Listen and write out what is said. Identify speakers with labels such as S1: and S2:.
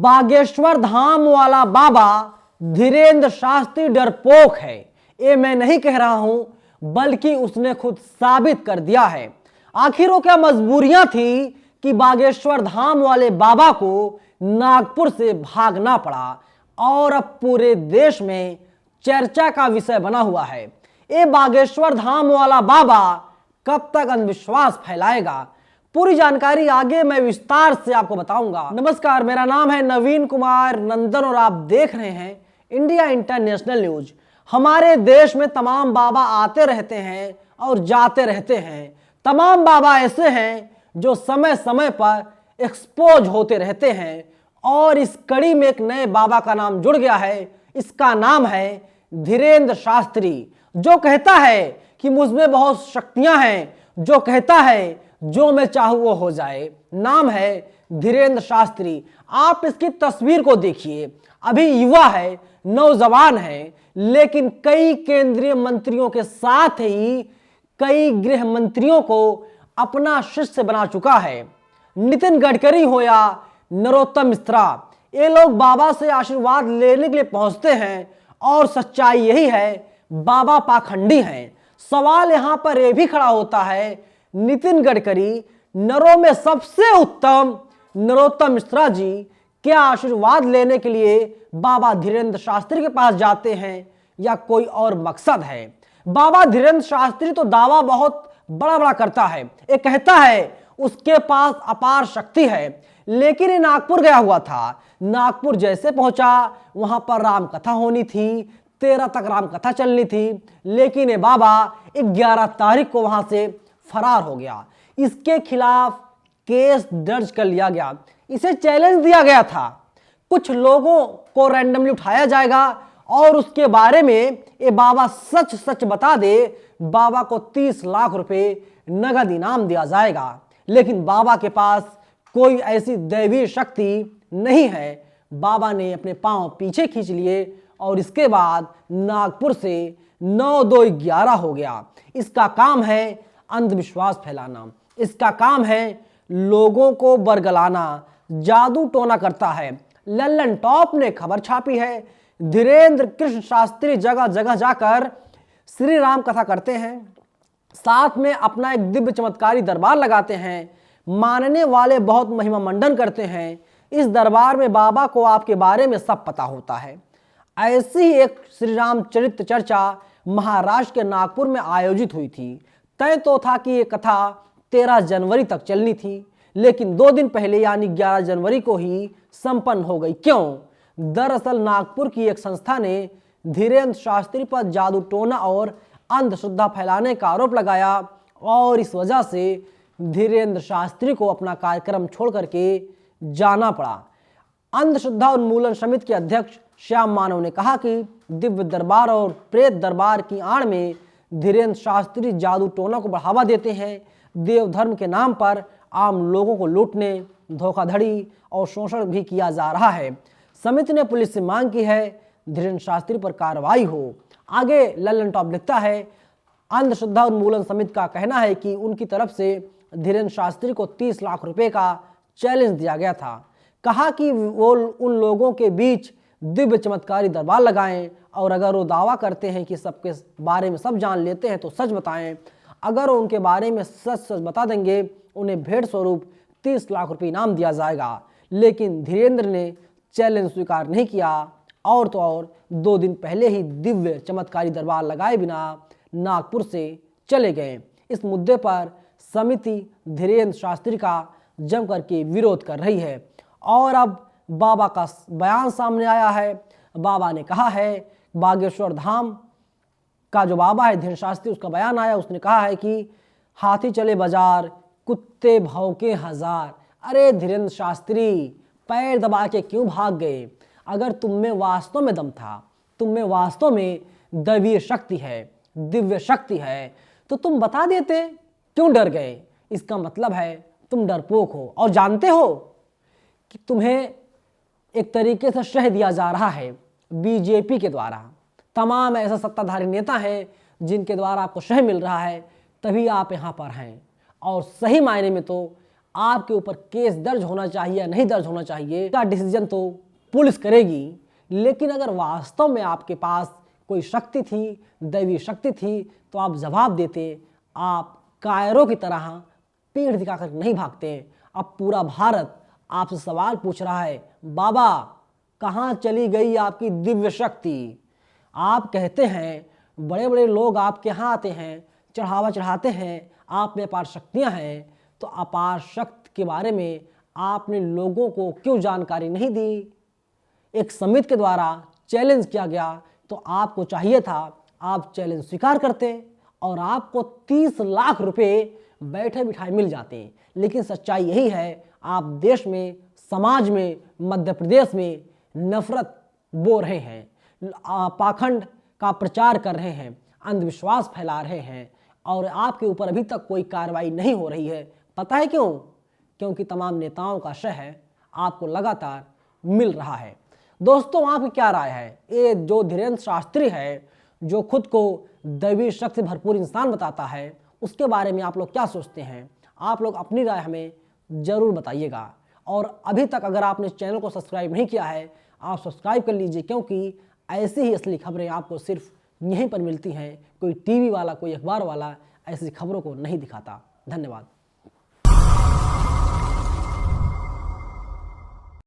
S1: बागेश्वर धाम वाला बाबा धीरेन्द्र शास्त्री डरपोक है, ये मैं नहीं कह रहा हूं, बल्कि उसने खुद साबित कर दिया है। आखिर वो क्या मजबूरियां थी कि बागेश्वर धाम वाले बाबा को नागपुर से भागना पड़ा और अब पूरे देश में चर्चा का विषय बना हुआ है। ये बागेश्वर धाम वाला बाबा कब तक अंधविश्वास फैलाएगा, पूरी जानकारी आगे मैं विस्तार से आपको बताऊंगा। नमस्कार, मेरा नाम है नवीन कुमार नंदन और आप देख रहे हैं इंडिया इंटरनेशनल न्यूज। हमारे देश में तमाम बाबा आते रहते हैं और जाते रहते हैं। तमाम बाबा ऐसे हैं जो समय समय पर एक्सपोज होते रहते हैं और इस कड़ी में एक नए बाबा का नाम जुड़ गया है। इसका नाम है धीरेन्द्र शास्त्री, जो कहता है कि मुझमें बहुत शक्तियां हैं, जो कहता है जो मैं चाहूं वो हो जाए। नाम है धीरेन्द्र शास्त्री। आप इसकी तस्वीर को देखिए, अभी युवा है, नौजवान है, लेकिन कई केंद्रीय मंत्रियों के साथ ही कई गृह मंत्रियों को अपना शिष्य बना चुका है। नितिन गडकरी हो या नरोत्तम मिश्रा, ये लोग बाबा से आशीर्वाद लेने के लिए पहुंचते हैं और सच्चाई यही है, बाबा पाखंडी हैं। सवाल यहां पर यह भी खड़ा होता है, नितिन गडकरी नरों में सबसे उत्तम नरोत्तम मिश्रा जी क्या आशीर्वाद लेने के लिए बाबा धीरेन्द्र शास्त्री के पास जाते हैं या कोई और मकसद है? बाबा धीरेन्द्र शास्त्री तो दावा बहुत बड़ा बड़ा करता है, ये कहता है उसके पास अपार शक्ति है, लेकिन ये नागपुर गया हुआ था। नागपुर जैसे पहुंचा वहां पर राम कथा होनी थी, 13 तक राम कथा चलनी थी, लेकिन ये बाबा 11 तारीख को वहां से फरार हो गया। इसके खिलाफ केस दर्ज कर लिया गया, इसे चैलेंज दिया गया था। कुछ लोगों को रैंडमली उठाया जाएगा और उसके बारे में ये बाबा सच सच बता दे, बाबा को 30 लाख रुपए नगद इनाम दिया जाएगा। लेकिन बाबा के पास कोई ऐसी दैवीय शक्ति नहीं है। बाबा ने अपने पांव पीछे खींच लिए और इसके बाद नागपुर से 9-2-11 हो गया। इसका काम है अंधविश्वास फैलाना, इसका काम है लोगों को बरगलाना, जादू टोना करता है। लल्लन टॉप ने खबर छापी है, धीरेन्द्र कृष्ण शास्त्री जगह जगह जाकर श्री राम कथा करते हैं, साथ में अपना एक दिव्य चमत्कारी दरबार लगाते हैं। मानने वाले बहुत महिमा मंडन करते हैं। इस दरबार में बाबा को आपके बारे में सब पता होता है। ऐसी ही एक श्री राम चरित्र चर्चा महाराष्ट्र के नागपुर में आयोजित हुई थी। तय तो था कि ये कथा 13 जनवरी तक चलनी थी, लेकिन 2 दिन पहले यानी 11 जनवरी को ही संपन्न हो गई। क्यों? दरअसल नागपुर की एक संस्था ने धीरेन्द्र शास्त्री पर जादू टोना और अंधश्रद्धा फैलाने का आरोप लगाया और इस वजह से धीरेन्द्र शास्त्री को अपना कार्यक्रम छोड़ करके जाना पड़ा। अंधश्रद्धा उन्मूलन समिति के अध्यक्ष श्याम मानव ने कहा कि दिव्य दरबार और प्रेत दरबार की आड़ में धीरेन्द्र शास्त्री जादू टोना को बढ़ावा देते हैं। देव धर्म के नाम पर आम लोगों को लूटने, धोखाधड़ी और शोषण भी किया जा रहा है। समिति ने पुलिस से मांग की है धीरेन्द्र शास्त्री पर कार्रवाई हो। आगे लल्लन टॉप लिखता है, अंधश्रद्धा उन्मूलन समिति का कहना है कि उनकी तरफ से धीरेन्द्र शास्त्री को 30 लाख रुपए का चैलेंज दिया गया था। कहा कि वो उन लोगों के बीच दिव्य चमत्कारी दरबार लगाएं और अगर वो दावा करते हैं कि सबके बारे में सब जान लेते हैं तो सच बताएं। अगर वो उनके बारे में सच सच बता देंगे, उन्हें भेंट स्वरूप 30 लाख रुपए इनाम दिया जाएगा। लेकिन धीरेन्द्र ने चैलेंज स्वीकार नहीं किया और तो और 2 दिन पहले ही दिव्य चमत्कारी दरबार लगाए बिना नागपुर से चले गए। इस मुद्दे पर समिति धीरेन्द्र शास्त्री का जम करके विरोध कर रही है और अब बाबा का बयान सामने आया है। बाबा ने कहा है, बागेश्वर धाम का जो बाबा है धीरेन्द्र शास्त्री, उसका बयान आया, उसने कहा है कि हाथी चले बाजार, कुत्ते भौंके हजार। अरे धीरेन्द्र शास्त्री, पैर दबा के क्यों भाग गए? अगर तुम में वास्तव में दम था, तुम में वास्तव में दैवीय शक्ति है, दिव्य शक्ति है, तो तुम बता देते, क्यों डर गए? इसका मतलब है तुम डरपोक हो और जानते हो कि तुम्हें एक तरीके से शह दिया जा रहा है बीजेपी के द्वारा। तमाम ऐसे सत्ताधारी नेता हैं जिनके द्वारा आपको शह मिल रहा है, तभी आप यहाँ पर हैं। और सही मायने में तो आपके ऊपर केस दर्ज होना चाहिए या नहीं दर्ज होना चाहिए का डिसीजन तो पुलिस करेगी। लेकिन अगर वास्तव में आपके पास कोई शक्ति थी, दैवी शक्ति थी, तो आप जवाब देते। आप कायरों की तरह पीठ दिखाकर नहीं भागते। अब पूरा भारत आपसे सवाल पूछ रहा है, बाबा कहाँ चली गई आपकी दिव्य शक्ति? आप कहते हैं बड़े बड़े लोग आपके यहाँ आते हैं, चढ़ावा चढ़ाते हैं, आप में अपार शक्तियाँ हैं, तो अपार शक्ति के बारे में आपने लोगों को क्यों जानकारी नहीं दी? एक समिति के द्वारा चैलेंज किया गया तो आपको चाहिए था आप चैलेंज स्वीकार करते और आपको 30 लाख रुपए बैठे बिठाए मिल जाते। लेकिन सच्चाई यही है, आप देश में, समाज में, मध्य प्रदेश में नफरत बो रहे हैं, पाखंड का प्रचार कर रहे हैं, अंधविश्वास फैला रहे हैं और आपके ऊपर अभी तक कोई कार्रवाई नहीं हो रही है। पता है क्यों? क्योंकि तमाम नेताओं का शह आपको लगातार मिल रहा है। दोस्तों, आपकी क्या राय है? ये जो धीरेन्द्र शास्त्री है, जो खुद को दैवी शक्ति से भरपूर इंसान बताता है, उसके बारे में आप लोग क्या सोचते हैं? आप लोग अपनी राय हमें ज़रूर बताइएगा। और अभी तक अगर आपने चैनल को सब्सक्राइब नहीं किया है, आप सब्सक्राइब कर लीजिए, क्योंकि ऐसी ही असली खबरें आपको सिर्फ यहीं पर मिलती हैं। कोई टीवी वाला, कोई अखबार वाला ऐसी खबरों को नहीं दिखाता। धन्यवाद।